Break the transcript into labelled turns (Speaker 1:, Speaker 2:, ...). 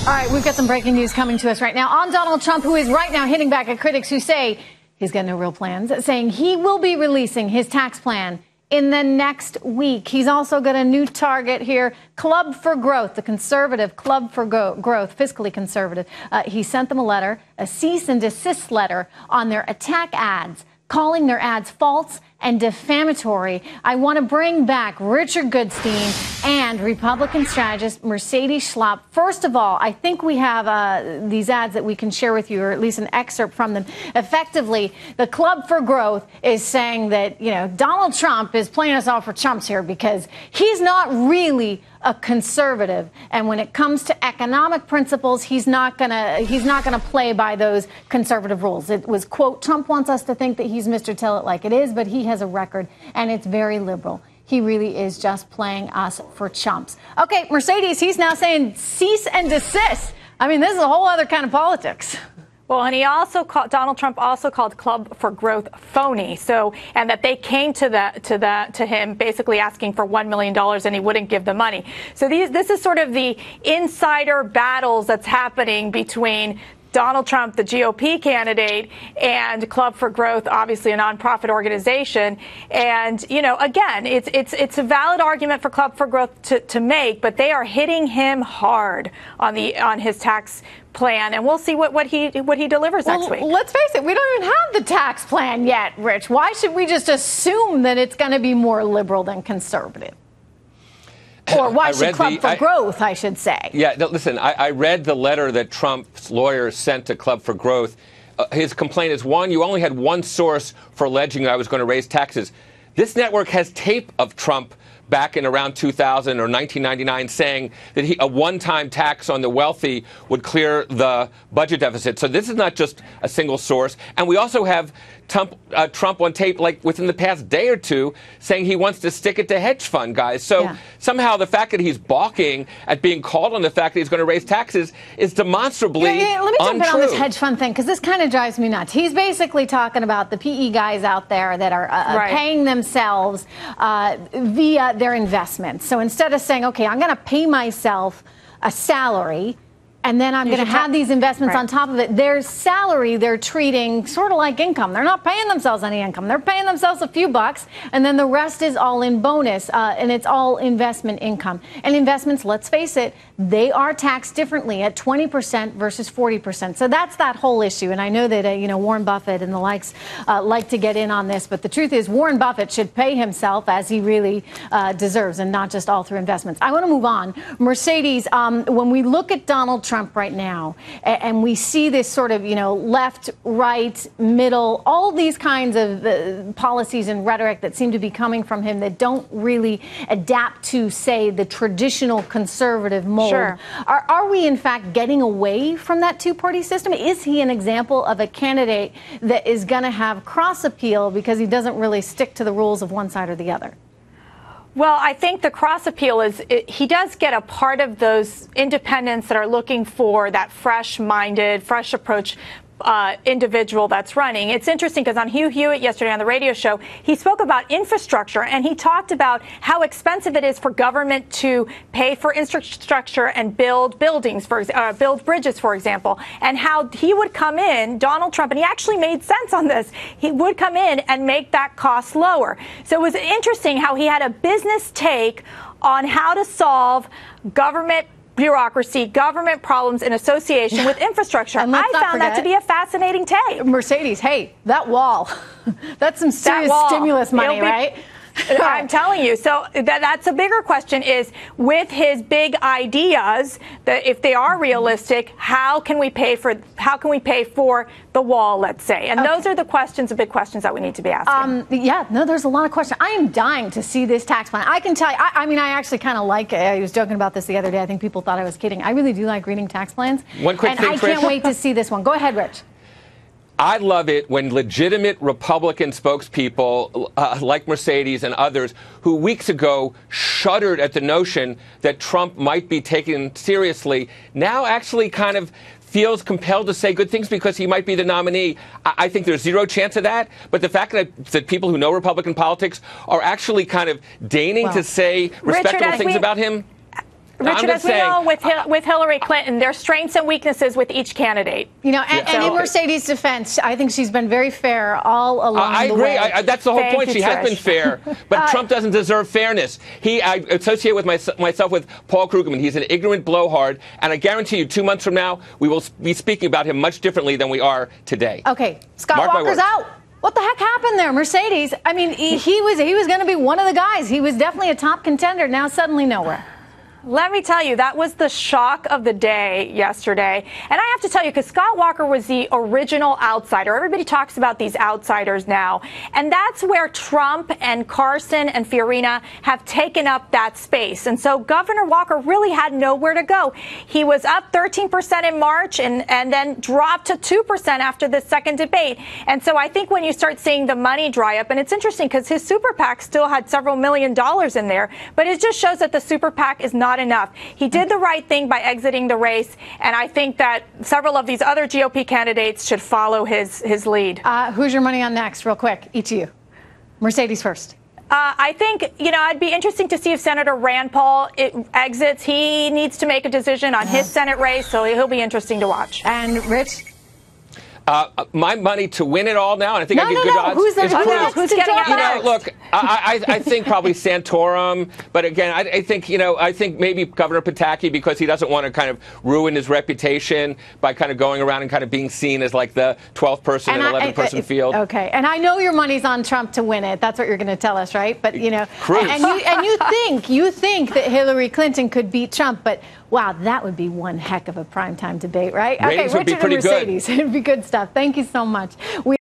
Speaker 1: All right, we've got some breaking news coming to us right now on Donald Trump, who is right now hitting back at critics who say he's got no real plans, saying he will be releasing his tax plan in the next week. He's also got a new target here, Club for Growth, the conservative Club for Growth, fiscally conservative. He sent them a letter, a cease and desist letter on their attack ads, calling their ads false and defamatory. I want to bring back Richard Goodstein and Republican strategist Mercedes Schlapp. First of all, I think we have these ads that we can share with you, or at least an excerpt from them. Effectively, the Club for Growth is saying that, Donald Trump is playing us all for chumps here because he's not really a conservative, and when it comes to economic principles, he's not gonna play by those conservative rules. It was, quote, Trump wants us to think that he's Mr. Tell It Like It Is, but he has a record, and it's very liberal. He really is just playing us for chumps. Okay, Mercedes, he's now saying cease and desist. I mean, this is a whole other kind of politics.
Speaker 2: Well, and Donald Trump also called Club for Growth phony. And that they came to him basically asking for $1 million and he wouldn't give the money. So this is sort of the insider battles that's happening between Donald Trump, the GOP candidate, and Club for Growth, obviously a nonprofit organization. And, again, it's a valid argument for Club for Growth to make, but they are hitting him hard on his tax plan, and we'll see what he delivers next week.
Speaker 1: Let's face it, we don't even have the tax plan yet, Rich. Why should we just assume that it's going to be more liberal than conservative? Or why should Club for Growth, I should say.
Speaker 3: Yeah, listen, I read the letter that Trump's lawyers sent to Club for Growth. His complaint is, one, you only had one source for alleging I was going to raise taxes. This network has tape of Trump back in around 2000 or 1999 saying that a one-time tax on the wealthy would clear the budget deficit. So this is not just a single source. And we also have Trump on tape, like within the past day or two, saying he wants to stick it to hedge fund guys. So somehow the fact that he's balking at being called on the fact that he's going to raise taxes is demonstrably
Speaker 1: Let me jump in
Speaker 3: untrue.
Speaker 1: on this hedge fund thing, because this kind of drives me nuts. He's basically talking about the PE guys out there that are paying themselves via their investments. So instead of saying, okay, I'm going to pay myself a salary, and then I'm going to have these investments on top of it. Their salary, they're treating sort of like income. They're not paying themselves any income. They're paying themselves a few bucks, and then the rest is all in bonus, and it's all investment income. And investments, let's face it, they are taxed differently at 20% versus 40%. So that's that whole issue. And I know that, Warren Buffett and the likes like to get in on this, but the truth is Warren Buffett should pay himself as he really deserves, and not just all through investments. I want to move on. Mercedes, when we look at Donald Trump right now, and we see this sort of, left, right, middle, all these kinds of policies and rhetoric that seem to be coming from him that don't really adapt to, say, the traditional conservative mold.
Speaker 2: Sure.
Speaker 1: Are we, in fact, getting away from that two-party system? Is he an example of a candidate that is going to have cross appeal because he doesn't really stick to the rules of one side or the other?
Speaker 2: Well, I think the cross appeal is he does get a part of those independents that are looking for that fresh-minded, fresh approach individual that's running. It's interesting because on Hugh Hewitt yesterday on the radio show, he spoke about infrastructure, and he talked about how expensive it is for government to pay for infrastructure and build buildings, build bridges, for example, and how he would come in, Donald Trump, and he actually made sense on this, he would come in and make that cost lower. So it was interesting how he had a business take on how to solve government bureaucracy, government problems in association with infrastructure. I found that to be a fascinating take.
Speaker 1: Mercedes, hey, that wall, that's some serious stimulus money, right?
Speaker 2: I'm telling you. So that's a bigger question, is with his big ideas, that if they are realistic, how can we pay for the wall, let's say? And those are the big questions that we need to be asking.
Speaker 1: There's a lot of questions. I am dying to see this tax plan. I can tell you, I actually kind of like it. I was joking about this the other day. I think people thought I was kidding. I really do like reading tax plans.
Speaker 3: One quick thing,
Speaker 1: I can't wait to see this one. Go ahead, Rich.
Speaker 3: I love it when legitimate Republican spokespeople like Mercedes and others who weeks ago shuddered at the notion that Trump might be taken seriously now actually kind of feels compelled to say good things because he might be the nominee. I think there's zero chance of that. But the fact that people who know Republican politics are actually kind of deigning to say respectable things about him.
Speaker 2: Richard, as we know, with Hillary Clinton, there's strengths and weaknesses with each candidate.
Speaker 1: You know, and in Mercedes' defense, I think she's been very fair all along
Speaker 3: I
Speaker 1: the
Speaker 3: agree.
Speaker 1: way.
Speaker 3: That's the whole
Speaker 2: Thank
Speaker 3: point.
Speaker 2: you,
Speaker 3: She has been fair, but Trump doesn't deserve fairness. I associate with myself with Paul Krugman. He's an ignorant blowhard, and I guarantee you 2 months from now, we will be speaking about him much differently than we are today.
Speaker 1: Okay, Scott Walker's out. What the heck happened there? Mercedes, I mean, he was going to be one of the guys. He was definitely a top contender. Now suddenly nowhere.
Speaker 2: Let me tell you, that was the shock of the day yesterday. And I have to tell you, because Scott Walker was the original outsider. Everybody talks about these outsiders now. And that's where Trump and Carson and Fiorina have taken up that space. And so Governor Walker really had nowhere to go. He was up 13% in March and then dropped to 2% after the second debate. And so I think when you start seeing the money dry up, and it's interesting because his super PAC still had several $1 million in there, but it just shows that the super PAC is not enough. He did the right thing by exiting the race, and I think that several of these other GOP candidates should follow his lead.
Speaker 1: Who's your money on next, real quick? Each of you. Mercedes first.
Speaker 2: I think, I'd be interesting to see if Senator Rand Paul exits. He needs to make a decision on his Senate race, so he'll be interesting to watch.
Speaker 1: And Rich?
Speaker 3: My money to win it all now, and I think I get good odds.
Speaker 1: Who's getting out?
Speaker 3: Look, I think probably Santorum, but again, I think maybe Governor Pataki, because he doesn't want to kind of ruin his reputation by kind of going around and kind of being seen as like the 12th person in an 11-person field.
Speaker 1: Okay, and I know your money's on Trump to win it. That's what you're going to tell us, right? But and you think that Hillary Clinton could beat Trump, but wow, that would be one heck of a primetime debate, right?
Speaker 3: Ratings
Speaker 1: okay,
Speaker 3: would be
Speaker 1: Richard
Speaker 3: pretty
Speaker 1: and Mercedes.
Speaker 3: good.
Speaker 1: It'd be good stuff. Thank you so much.